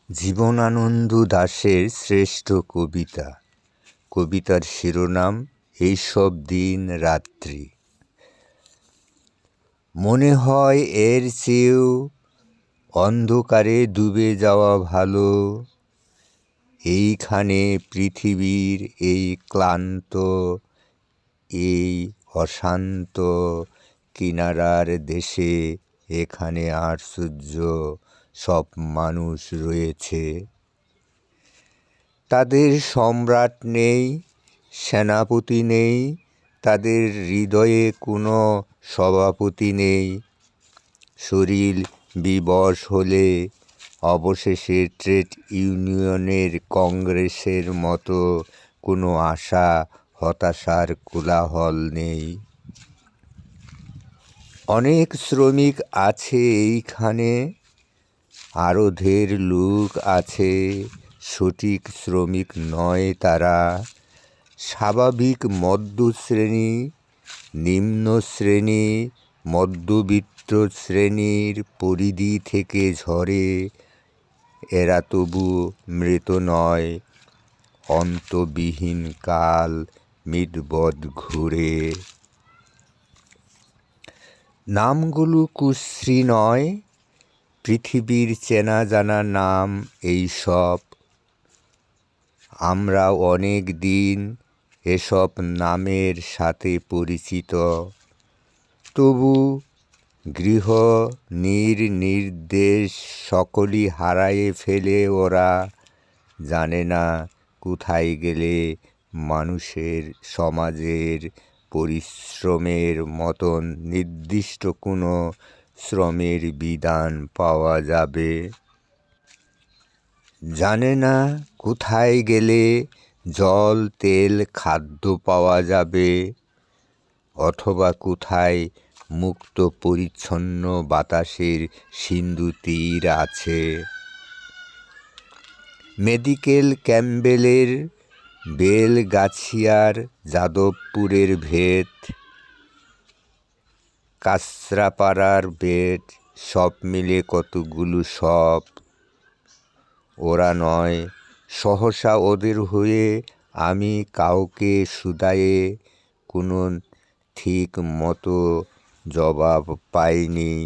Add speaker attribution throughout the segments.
Speaker 1: জীবনানন্দ দাশের শ্রেষ্ঠ কবিতা। কবিতার শিরোনাম এইসব দিন রাত্রি। মনে হয় এর চেয়েও অন্ধকারে ডুবে যাওয়া ভালো। এইখানে পৃথিবীর এই ক্লান্ত, এই অশান্ত কিনারার দেশে এখানে আশ্চর্য সব মানুষ রয়েছে। তাদের সম্রাট নেই, সেনাপতি নেই, তাদের হৃদয়ে কোনো সভাপতি নেই। শরীর বিবশ হলে অবশেষে ট্রেড ইউনিয়নের কংগ্রেসের মতো কোনো আশা হতাশার কোলাহল নেই। অনেক শ্রমিক আছে এইখানে, আরও ঢের লোক আছে সঠিক শ্রমিক নয় তারা। স্বাভাবিক মধ্যশ্রেণী, নিম্ন শ্রেণী, মধ্যবিত্ত শ্রেণীর পরিধি থেকে ঝরে এরা তবু মৃত নয়। অন্তবিহীন কাল মিতবৎ ঘুরে। নামগুলো কুশ্রী নয়, পৃথিবীর চেনা জানা নাম এই সব। আমরা অনেক দিন এসব নামের সাথে পরিচিত, তবু গৃহ নির্দেশ সকলই হারায়ে ফেলে ওরা। জানে না কোথায় গেলে মানুষের সমাজের পরিশ্রমের মতন নির্দিষ্ট কোনো শ্রমের বিধান পাওয়া যাবে। জানে না কোথায় গেলে জল তেল খাদ্য পাওয়া যাবে, অথবা কোথায় মুক্ত পরিচ্ছন্ন বাতাসের সিন্ধু তীর আছে। মেডিকেল ক্যাম্পবেলের, বেলগাছিয়ার, যাদবপুরের ভেদ, কাঁচরাপাড়ার বেড, সব মিলে কতগুলো সব। ওরা নয়, সহসা ওদের হয়ে আমি কাউকে শুধায়ে কোনো ঠিক মতো জবাব পাইনি।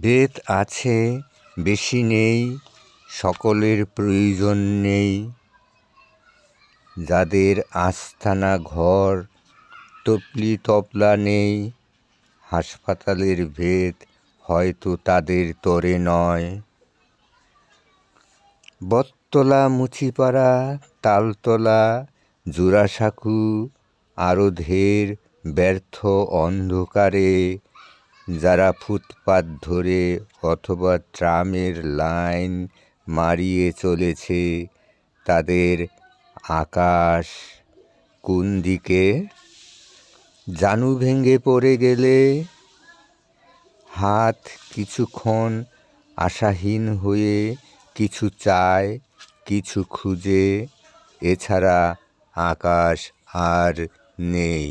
Speaker 1: বেদ আছে, বেশি নেই, সকলের প্রয়োজন নেই। যাদের আস্তানা ঘর টপলি তবলা নেই, হাসপাতালের ভেদ হয়তো তাদের তরে নয়। বটতলা, মুচিপাড়া, তালতলা, জোড়াসাঁকো, আরও ঢের ব্যর্থ অন্ধকারে যারা ফুটপাত ধরে অথবা ট্রামের লাইন মারিয়ে চলেছে, তাদের আকাশ কোন দিকে? জানু ভেঙে পড়ে গেলে হাত কিছুক্ষণ আশাহীন হয়ে কিছু চায়, কিছু খুঁজে, এছাড়া আকাশ আর নেই।